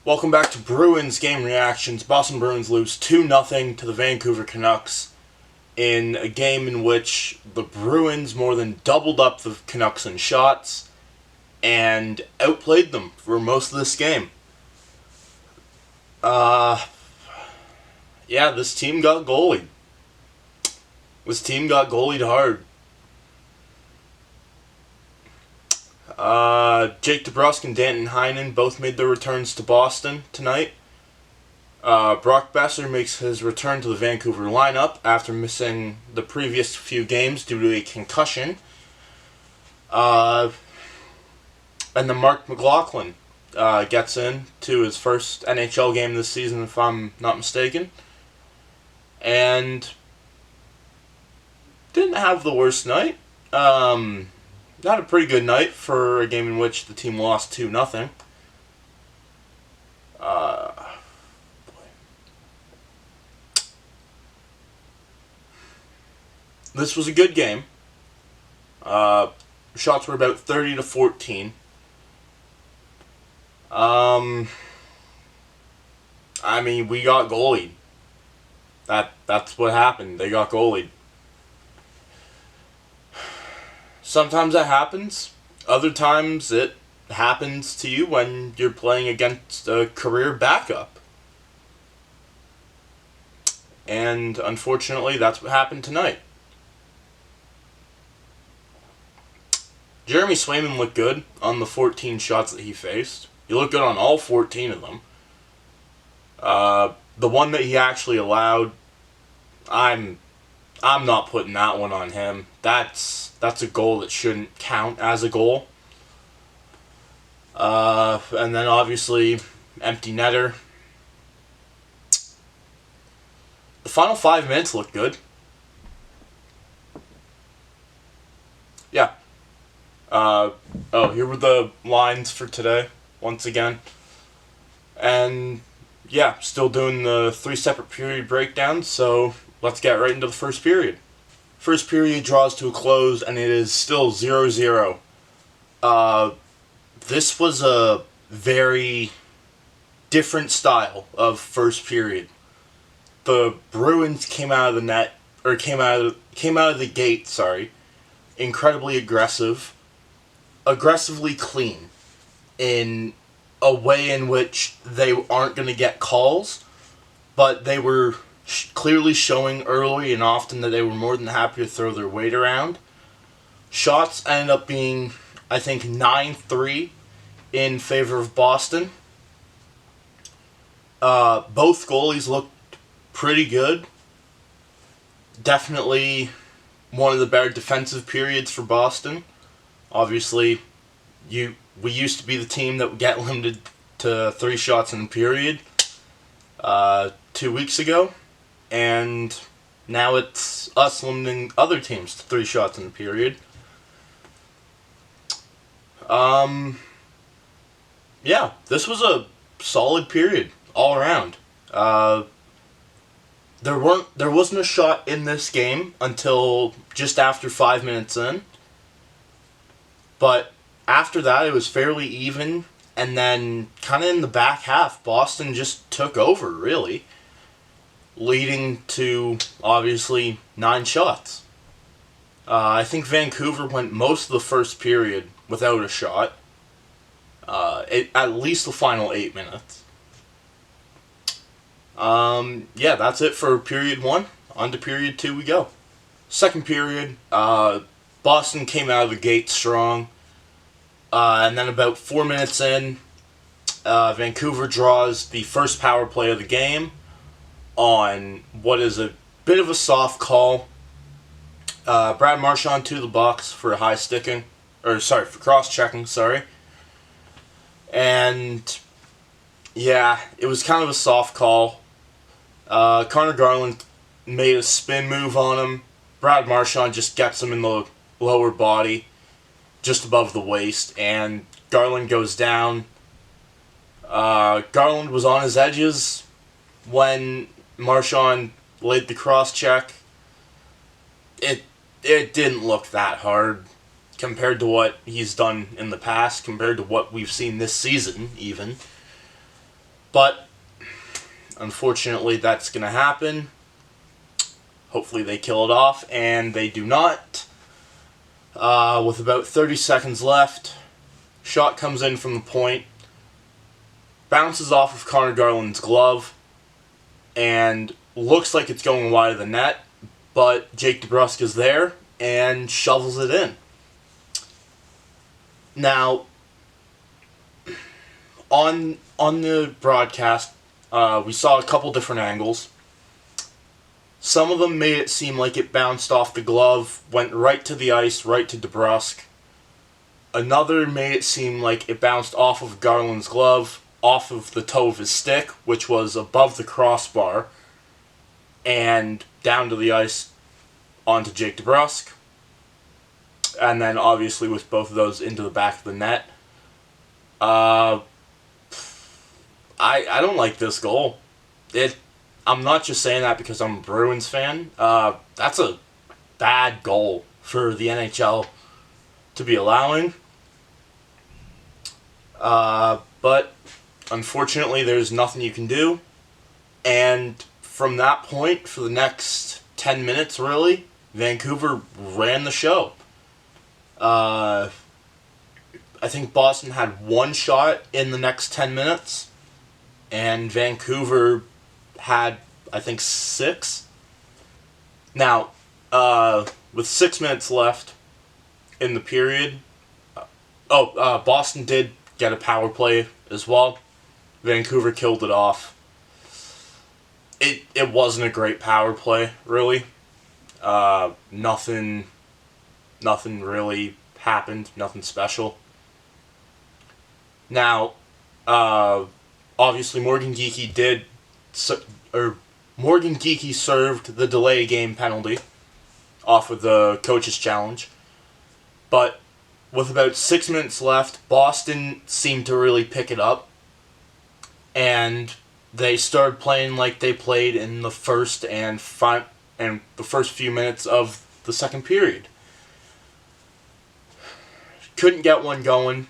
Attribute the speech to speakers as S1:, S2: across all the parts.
S1: Welcome back to Bruins Game Reactions. Boston Bruins lose 2-0 to the Vancouver Canucks in a game in which the Bruins more than doubled up the Canucks in shots and outplayed them for most of this game. This team got goalied. This team got goalied hard. Jake DeBrusk and Danton Heinen both made their returns to Boston tonight. Brock Besser makes his return to the Vancouver lineup after missing the previous few games due to a concussion. And then Mark McLaughlin gets in to his first NHL game this season, if I'm not mistaken. And didn't have the worst night. Not a pretty good night for a game in which the team lost 2-0. This was a good game. Shots were about 30-14. We got goalied. That's what happened. They got goalied. Sometimes that happens. Other times it happens to you when you're playing against a career backup. And unfortunately, that's what happened tonight. Jeremy Swayman looked good on the 14 shots that he faced. He looked good on all 14 of them. The one that he actually allowed, I'm not putting that one on him. That's a goal that shouldn't count as a goal. And then obviously, empty netter. The final 5 minutes looked good. Yeah. Here were the lines for today, once again. And yeah, still doing the 3 separate period breakdowns, so let's get right into the first period. First period draws to a close, and it is still 0-0. This was a very different style of first period. The Bruins came out of the gate, incredibly aggressively clean, in a way in which they aren't going to get calls, but they were clearly showing early and often that they were more than happy to throw their weight around. Shots ended up being, I think, 9-3 in favor of Boston. Both goalies looked pretty good. Definitely one of the better defensive periods for Boston. Obviously, we used to be the team that would get limited to 3 shots in a period 2 weeks ago. And now it's us limiting other teams to 3 shots in a period. This was a solid period all around. There wasn't a shot in this game until just after 5 minutes in. But after that, it was fairly even. And then, kind of in the back half, Boston just took over, really, leading to, obviously, 9 shots. I think Vancouver went most of the first period without a shot. At least the final 8 minutes. That's it for period 1. On to period 2 we go. Second period, Boston came out of the gate strong. And then about 4 minutes in, Vancouver draws the first power play of the game on what is a bit of a soft call. Brad Marchand to the box for for cross-checking, And, yeah, it was kind of a soft call. Connor Garland made a spin move on him. Brad Marchand just gets him in the lower body, just above the waist, and Garland goes down. Garland was on his edges when Marchand laid the cross-check. It didn't look that hard compared to what he's done in the past, compared to what we've seen this season, even. But unfortunately, that's going to happen. Hopefully they kill it off, and they do not. With about 30 seconds left, shot comes in from the point, bounces off of Connor Garland's glove, and looks like it's going wide of the net, but Jake DeBrusk is there and shovels it in. Now, on the broadcast, we saw a couple different angles. Some of them made it seem like it bounced off the glove, went right to the ice, right to DeBrusk. Another made it seem like it bounced off of Garland's glove, off of the toe of his stick, which was above the crossbar, and down to the ice onto Jake DeBrusk. And then obviously with both of those into the back of the net. I don't like this goal. I'm not just saying that because I'm a Bruins fan. That's a bad goal for the NHL to be allowing. But unfortunately, there's nothing you can do. And from that point, for the next 10 minutes, really, Vancouver ran the show. I think Boston had one shot in the next 10 minutes, and Vancouver had, I think, 6. Now, with 6 minutes left in the period, Boston did get a power play as well. Vancouver killed it off. It wasn't a great power play, really. Nothing really happened. Nothing special. Now, obviously Morgan Geekie served the delay game penalty off of the coach's challenge. But with about 6 minutes left, Boston seemed to really pick it up. And they started playing like they played in the first and the first few minutes of the second period. Couldn't get one going.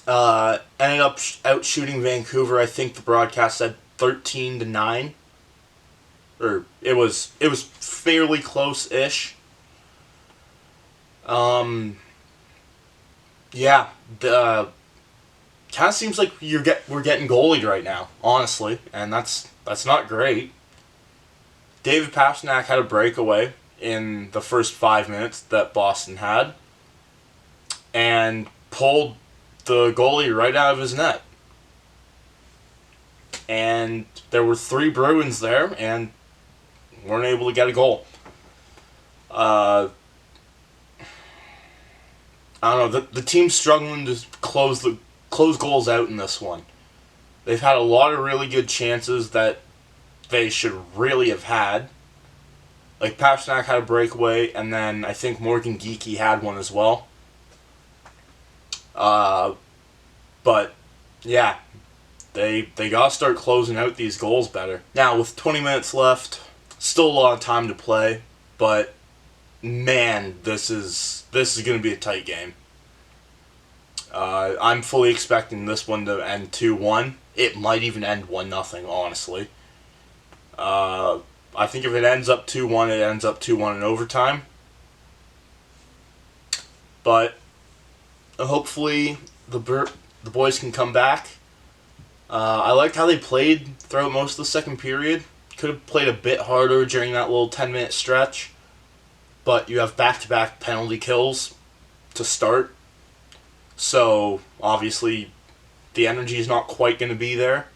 S1: Ended up outshooting Vancouver. I think the broadcast said 13-9. Or it was fairly close-ish. Yeah, kind of seems like we're getting goalied right now, honestly, and that's not great. David Pastrnak had a breakaway in the first 5 minutes that Boston had, and pulled the goalie right out of his net. And there were 3 Bruins there, and weren't able to get a goal. I don't know. The team's struggling to close goals out in this one. They've had a lot of really good chances that they should really have had. Like, Pastrnak had a breakaway, and then I think Morgan Geekie had one as well. But, yeah, they gotta start closing out these goals better. Now, with 20 minutes left, still a lot of time to play, but, man, this is gonna be a tight game. I'm fully expecting this one to end 2-1. It might even end 1-0, honestly. I think if it ends up 2-1, it ends up 2-1 in overtime. But hopefully the boys can come back. I liked how they played throughout most of the second period. Could have played a bit harder during that little 10-minute stretch. But you have back-to-back penalty kills to start. So, obviously, the energy is not quite going to be there.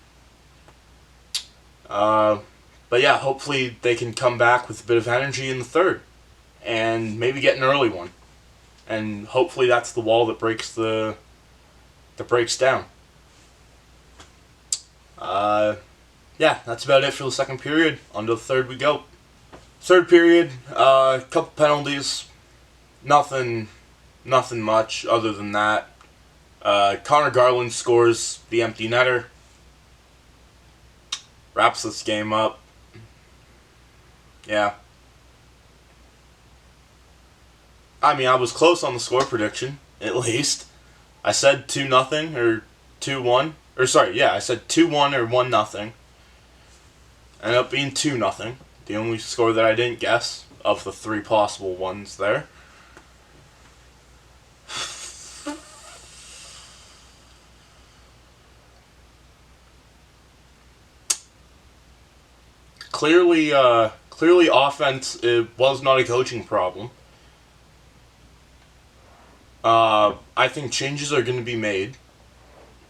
S1: But yeah, hopefully they can come back with a bit of energy in the third. And maybe get an early one. And hopefully that's the wall that breaks down. Yeah, that's about it for the second period. On to the third we go. Third period, a couple penalties. Nothing much other than that. Connor Garland scores the empty netter. Wraps this game up. Yeah. I mean, I was close on the score prediction, at least. I said 2-0 or 2-1. Or sorry, yeah, I said 2-1 or 1-0. Ended up being 2-0. The only score that I didn't guess of the 3 possible ones there. Clearly offense, it was not a coaching problem. I think changes are going to be made,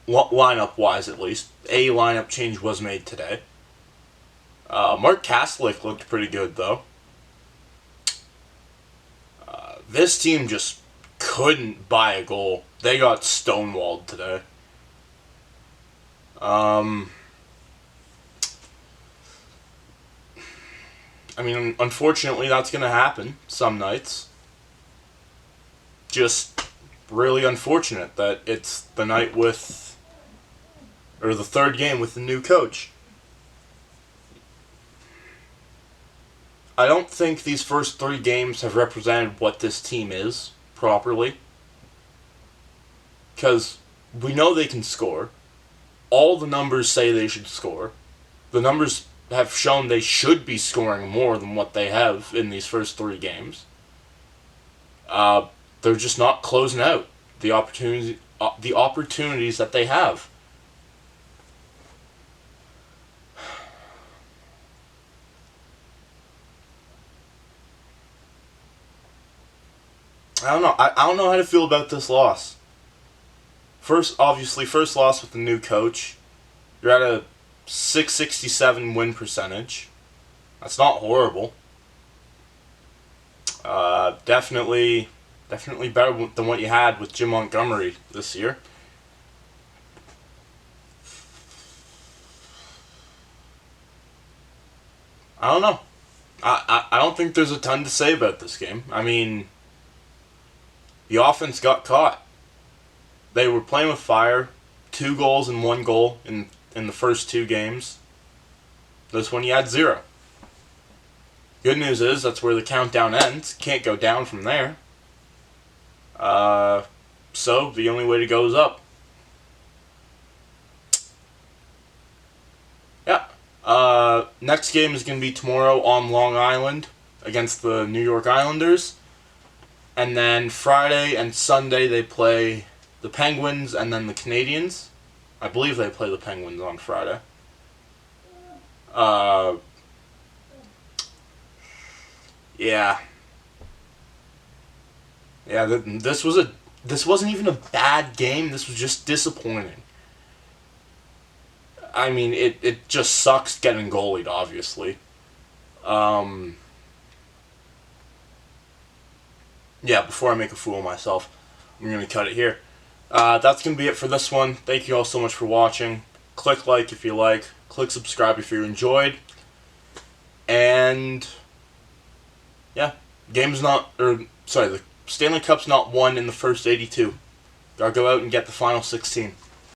S1: lineup-wise at least. A lineup change was made today. Mark Kastelic looked pretty good, though. This team just couldn't buy a goal. They got stonewalled today. I mean, unfortunately, that's going to happen some nights. Just really unfortunate that it's the night with, or the third game with the new coach. I don't think these first 3 games have represented what this team is properly. Because we know they can score. All the numbers say they should score. The numbers have shown they should be scoring more than what they have in these first 3 games. They're just not closing out the opportunities that they have. I don't know. I don't know how to feel about this loss. First loss with the new coach. You're at a .667 win percentage. That's not horrible. Definitely better than what you had with Jim Montgomery this year. I don't know. I don't think there's a ton to say about this game. I mean, the offense got caught. They were playing with fire. 2 goals and 1 goal in the first 2 games. This one you had 0. Good news is that's where the countdown ends. Can't go down from there. So the only way to go is up. Yeah. Next game is going to be tomorrow on Long Island against the New York Islanders. And then Friday and Sunday they play the Penguins and then the Canadiens. I believe they play the Penguins on Friday. Yeah. Yeah, this wasn't even a bad game. This was just disappointing. I mean, it just sucks getting goalied, obviously. Yeah, before I make a fool of myself, I'm going to cut it here. That's going to be it for this one. Thank you all so much for watching. Click like if you like. Click subscribe if you enjoyed. And yeah, the Stanley Cup's not won in the first 82. Gotta go out and get the final 16.